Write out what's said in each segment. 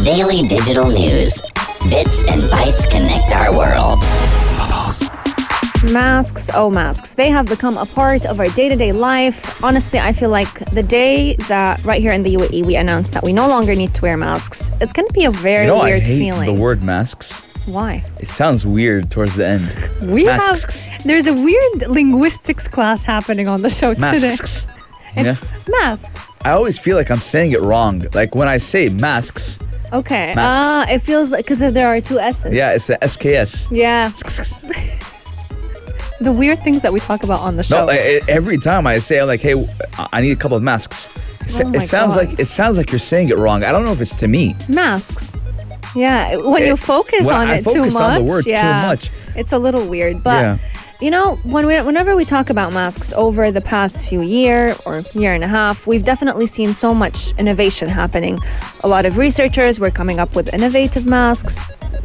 Daily digital news. Bits and bytes connect our world. Masks, oh masks, they have become a part of our day-to-day life. Honestly, I feel like the day that right here in the UAE we announced that we no longer need to wear masks, it's going to be a very weird I hate feeling. the word masks. Why? It sounds weird towards the end. There's a weird linguistics class happening on the show today. Masks. It's masks. I always feel like I'm saying it wrong. Like when I say masks. Okay. Masks. It feels like because there are two S's. Yeah, it's the SKS. Yeah. The weird things that we talk about on the show. No, every time I say, I'm like, hey, I need a couple of masks. It sounds like you're saying it wrong. I don't know if it's to me. Masks. Yeah, when you focus on it too much. On the word too much. It's a little weird, but you know, whenever we talk about masks over the past few year and a half, we've definitely seen so much innovation happening. A lot of researchers were coming up with innovative masks.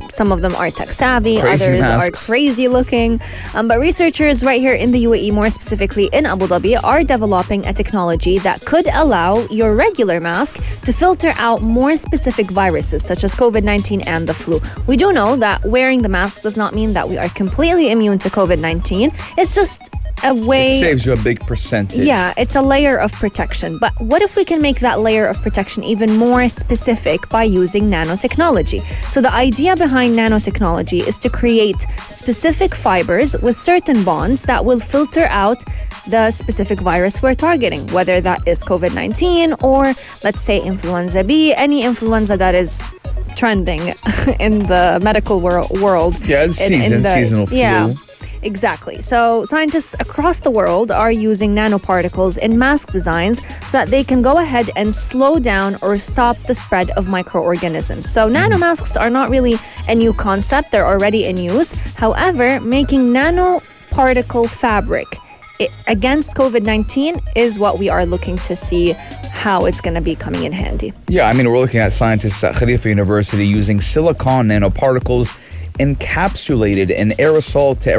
Some of them are tech savvy, others are crazy looking. But researchers right here in the UAE, more specifically in Abu Dhabi, are developing a technology that could allow your regular mask to filter out more specific viruses such as COVID-19 and the flu. We do know that wearing the mask does not mean that we are completely immune to COVID-19. It's just a way... It saves you a big percentage. Yeah, it's a layer of protection. But what if we can make that layer of protection even more specific by using nanotechnology? So the idea behind nanotechnology is to create specific fibers with certain bonds that will filter out the specific virus we're targeting, whether that is COVID-19 or, let's say, influenza B, any influenza that is trending in the medical world. Yeah, it's seasonal flu. Yeah. Exactly. So scientists across the world are using nanoparticles in mask designs so that they can go ahead and slow down or stop the spread of microorganisms. So nanomasks are not really a new concept. They're already in use. However, making nanoparticle fabric against COVID-19 is what we are looking to see how it's going to be coming in handy. Yeah, I mean, we're looking at scientists at Khalifa University using silicon nanoparticles encapsulated in aerosol to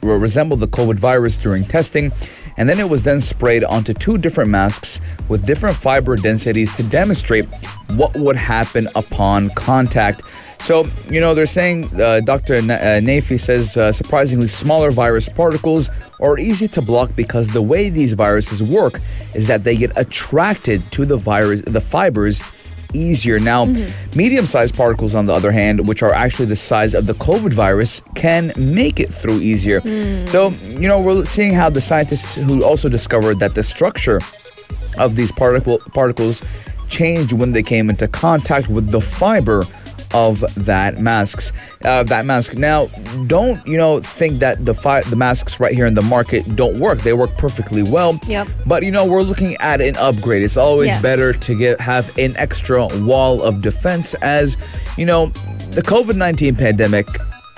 resemble the COVID virus during testing. And then it was then sprayed onto two different masks with different fiber densities to demonstrate what would happen upon contact. So, you know, they're saying, Dr. Nafi says, surprisingly smaller virus particles are easy to block because the way these viruses work is that they get attracted to the fibers easier. Now, medium-sized particles, on the other hand, which are actually the size of the COVID virus, can make it through easier. So, you know, we're seeing how the scientists who also discovered that the structure of these particles changed when they came into contact with the fiber of that mask. Now, don't think that the masks right here in the market don't work. They work perfectly well. Yep. But we're looking at an upgrade. It's always better to have an extra wall of defense, as the COVID-19 pandemic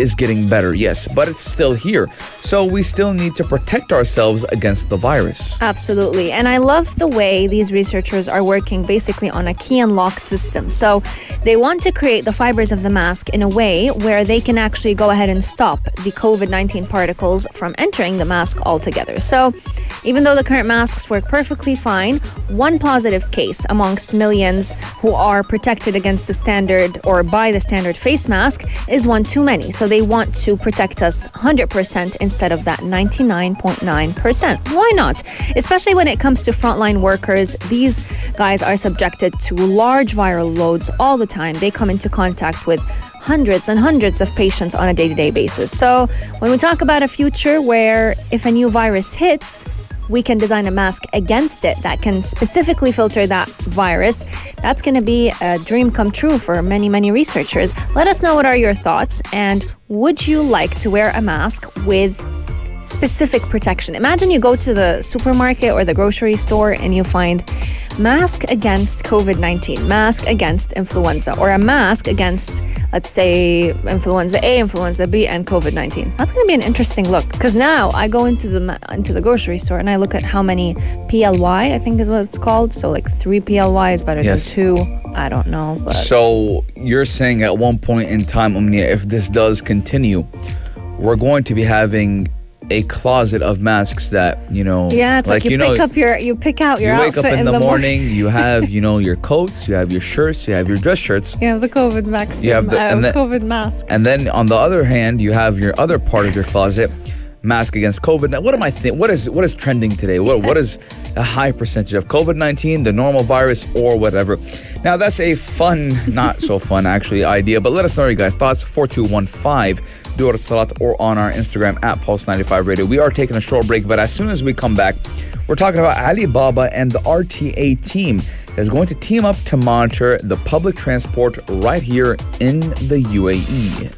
is getting better, yes, but it's still here. So we still need to protect ourselves against the virus. Absolutely. And I love the way these researchers are working basically on a key and lock system. So they want to create the fibers of the mask in a way where they can actually go ahead and stop the COVID-19 particles from entering the mask altogether. So even though the current masks work perfectly fine, one positive case amongst millions who are protected against the standard or by the standard face mask is one too many. So they want to protect us 100% instead of that 99.9%. Why not? Especially when it comes to frontline workers, these guys are subjected to large viral loads all the time. They come into contact with hundreds and hundreds of patients on a day-to-day basis. So when we talk about a future where if a new virus hits, we can design a mask against it that can specifically filter that virus, that's going to be a dream come true for many, many researchers. Let us know what are your thoughts, and would you like to wear a mask with specific protection? Imagine you go to the supermarket or the grocery store and you find mask against COVID-19, mask against influenza, or a mask against, let's say, influenza A, influenza B, and COVID-19. That's going to be an interesting look, because now I go into the grocery store and I look at how many PLY, I think is what it's called. So like 3 PLY is better than 2. I don't know. But. So you're saying at one point in time, Umnia, if this does continue, we're going to be having a closet of masks that, Yeah, it's like you pick out your you wake outfit up in the morning, morning. you have, your coats, you have your shirts, you have your dress shirts. You have the COVID vaccine, You have COVID mask. And then on the other hand, you have your other part of your closet, mask against COVID. Now, what am I thinking? What is trending today? What is a high percentage of COVID-19, the normal virus, or whatever? Now, that's a fun, not so fun actually, idea. But let us know your guys' thoughts. 4215 Dua Salat or on our Instagram at Pulse95 Radio. We are taking a short break, but as soon as we come back, we're talking about Alibaba and the RTA team that's going to team up to monitor the public transport right here in the UAE.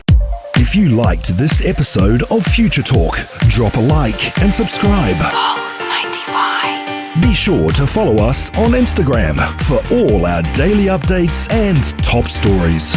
If you liked this episode of Future Talk, drop a like and subscribe. Pulse 95. Be sure to follow us on Instagram for all our daily updates and top stories.